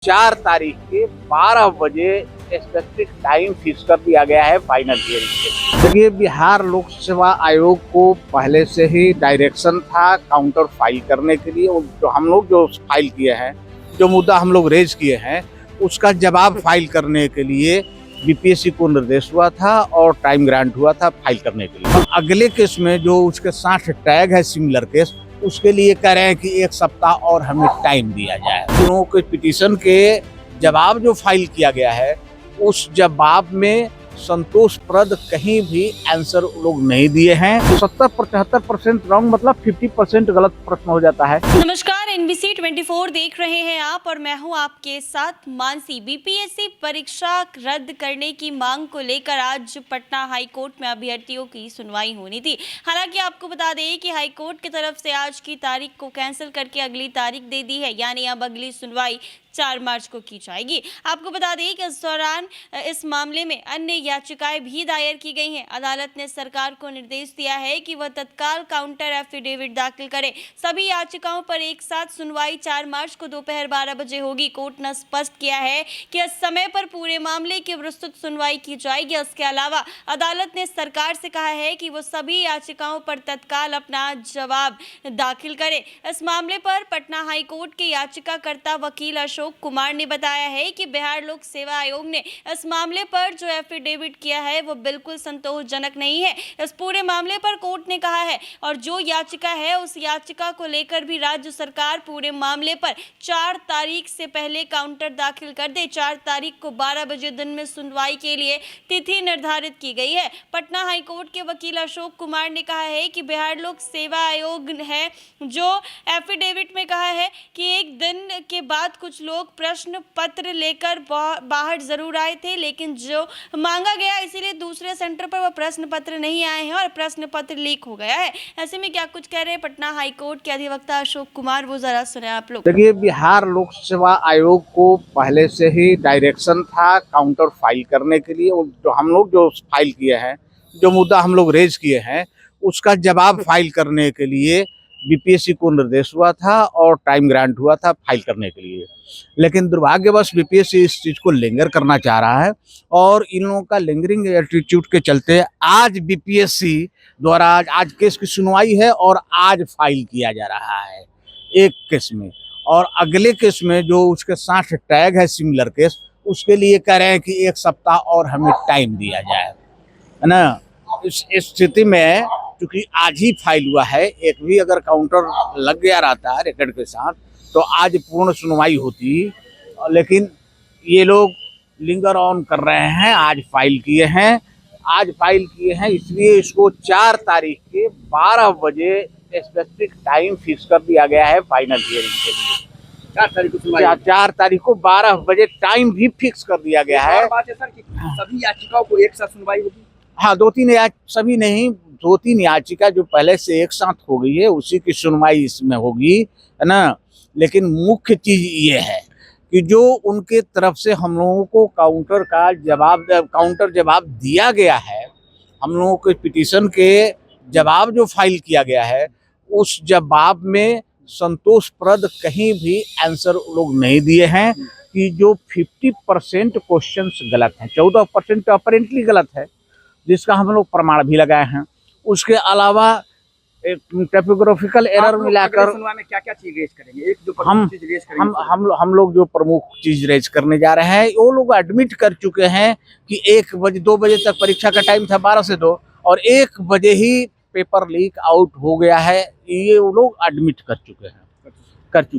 4 तारीख के 12 बजे स्पेसिफिक टाइम फिक्स कर दिया गया है फाइनल हियरिंग के। देखिए, बिहार लोक सेवा आयोग को पहले से ही डायरेक्शन था काउंटर फाइल करने के लिए। जो हम लोग जो फाइल किए हैं, जो मुद्दा हम लोग रेज किए हैं, उसका जवाब फाइल करने के लिए बीपीएससी को निर्देश हुआ था और टाइम ग्रांट हुआ था फाइल करने के लिए। अगले केस में जो उसके साथ टैग है सिमिलर केस, उसके लिए कह रहे हैं कि 1 सप्ताह और हमें टाइम दिया जाए। लोगों के पिटीशन के जवाब जो फाइल किया गया है, उस जवाब में संतोषप्रद कहीं भी आंसर लोग नहीं दिए हैं। 70-75% रॉन्ग, मतलब 50% गलत प्रश्न हो जाता है। नमस्कार, NBC 24 देख रहे हैं आप और मैं हूं आपके साथ मानसी। बीपीएससी परीक्षा रद्द करने की मांग को लेकर आज पटना हाई कोर्ट में अभ्यर्थियों की सुनवाई होनी थी। हालांकि आपको बता दें कि हाई कोर्ट की तरफ से आज की तारीख को कैंसिल करके अगली तारीख दे दी है, यानी अब अगली सुनवाई 4 मार्च को की जाएगी। आपको बता दें कि इस दौरान इस मामले में अन्य याचिकाएं भी दायर की गई हैं। अदालत ने सरकार को निर्देश दिया है कि वह तत्काल काउंटर एफिडेविट दाखिल करे। सभी याचिकाओं पर एक साथ सुनवाई 4 मार्च को दोपहर 12 बजे होगी। कोर्ट ने स्पष्ट किया है कि इस समय पर पूरे मामले की विस्तृत सुनवाई की जाएगी। इसके अलावा अदालत ने सरकार से कहा है कि वो सभी याचिकाओं पर तत्काल अपना जवाब दाखिल करे। इस मामले पर पटना हाई कोर्ट के याचिकाकर्ता वकील अशोक कुमार ने बताया है कि बिहार लोक सेवा आयोग ने इस मामले पर जो एफिडेविट किया है वो बिल्कुल संतोषजनक नहीं है। इस पूरे मामले पर कोर्ट ने कहा है और जो याचिका है उस याचिका को लेकर भी राज्य सरकार पूरे मामले पर 4 तारीख से पहले काउंटर दाखिल कर दे। 4 तारीख को 12 बजे दिन में सुनवाई के लिए तिथि निर्धारित की गई है। पटना हाई कोर्ट के वकील अशोक कुमार ने कहा है कि बिहार लोक सेवा आयोग है जो एफिडेविट में कहा है कि एक दिन के बाद कुछ लोग प्रश्न पत्र लेकर बाहर जरूर आए थे, लेकिन जो मांगा गया इसीलिए दूसरे सेंटर पर वह प्रश्न पत्र नहीं आए हैं और प्रश्न पत्र लीक हो गया है। ऐसे में क्या कुछ कह रहे हैं पटना हाई कोर्ट के अधिवक्ता अशोक कुमार, वो जरा सुने आप लोग। देखिए, बिहार लोक सेवा आयोग को पहले से ही डायरेक्शन था काउंटर फाइल करने के लिए। जो हम लोग जो फाइल किए हैं, जो मुद्दा हम लोग रेज किए हैं, उसका जवाब फाइल करने के लिए बीपीएससी को निर्देश हुआ था और टाइम ग्रांट हुआ था फाइल करने के लिए। लेकिन दुर्भाग्यवश बीपीएससी इस चीज़ को लिंगर करना चाह रहा है और इन लोगों का लिंगरिंग एटीट्यूड के चलते आज बीपीएससी द्वारा आज केस की सुनवाई है और आज फाइल किया जा रहा है एक केस में, और अगले केस में जो उसके साथ टैग है सिमिलर केस, उसके लिए कह रहे हैं कि 1 सप्ताह और हमें टाइम दिया जाए, है ना। इस स्थिति में क्योंकि आज ही फाइल हुआ है, एक भी अगर काउंटर लग गया रहता है रिकॉर्ड के साथ तो आज पूर्ण सुनवाई होती, लेकिन ये लोग लिंगर ऑन कर रहे हैं। आज फाइल किए हैं, इसलिए इसको 4 तारीख के 12 बजे स्पेसिफिक टाइम फिक्स कर दिया गया है फाइनल हियरिंग के लिए। 4 तारीख को 12 बजे टाइम भी फिक्स कर दिया गया है। बात है सर कि सभी याचिकाओं को एक साथ सुनवाई होगी। हाँ, 2-3 याचिका जो पहले से एक साथ हो गई है उसी की सुनवाई इसमें होगी, है ना। लेकिन मुख्य चीज ये है कि जो उनके तरफ से हम लोगों को काउंटर जवाब दिया गया है, हम लोगों के पिटीशन के जवाब जो फाइल किया गया है, उस जवाब में संतोषप्रद कहीं भी आंसर लोग नहीं दिए हैं कि जो 50% क्वेश्चंस गलत हैं, 14% अपरेंटली गलत है, जिसका हम लोग प्रमाण भी लगाए हैं। उसके अलावा टाइपोग्राफिकल एरर मिलाकर में क्या-क्या चीज रेज करेंगे? एक जो चीज रेज करेंगे हम लोग जो प्रमुख चीज रेज करने जा रहे हैं, वो लोग एडमिट कर चुके हैं कि 2 बजे तक परीक्षा का टाइम था, 12 से 2, और 1 बजे ही पेपर लीक आउट हो गया है। ये वो लोग एडमिट कर चुके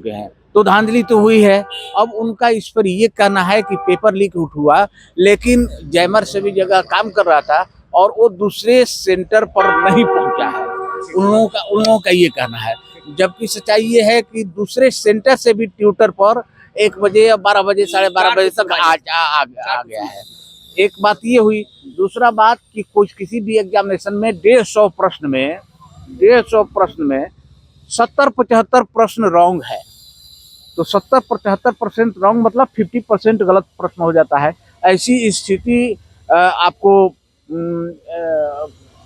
हैं। तो धांधली तो हुई है। अब उनका इस पर ये कहना है कि पेपर लीक आउट हुआ, लेकिन जैमर से भी जगह काम कर रहा था और वो दूसरे सेंटर पर नहीं पहुंचा है। उन लोगों का ये कहना है, जबकि सच्चाई ये है कि दूसरे सेंटर से भी ट्यूटर पर 1 बजे या 12 बजे 12:30 बजे तक आ गया है। एक बात ये हुई। दूसरा बात कि किसी भी एग्जामिनेशन में 150 प्रश्न में 70-75 प्रश्न रॉन्ग है, तो 70-75% रॉन्ग मतलब 50% गलत प्रश्न हो जाता है। ऐसी स्थिति आपको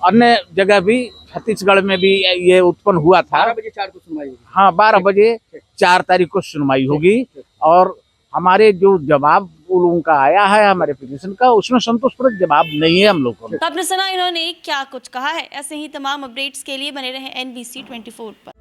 अन्य जगह भी, छत्तीसगढ़ में भी ये उत्पन्न हुआ था। 12 बजे 4 को सुनवाई होगी। हाँ, 12 बजे 4 तारीख को सुनवाई होगी और हमारे जो जवाब उन लोगों का आया है हमारे पिटीशन का, उसमें संतोषजनक जवाब नहीं है हम लोग को। तो आपने सुना इन्होंने क्या कुछ कहा है। ऐसे ही तमाम अपडेट्स के लिए बने रहे NBC 24 पर।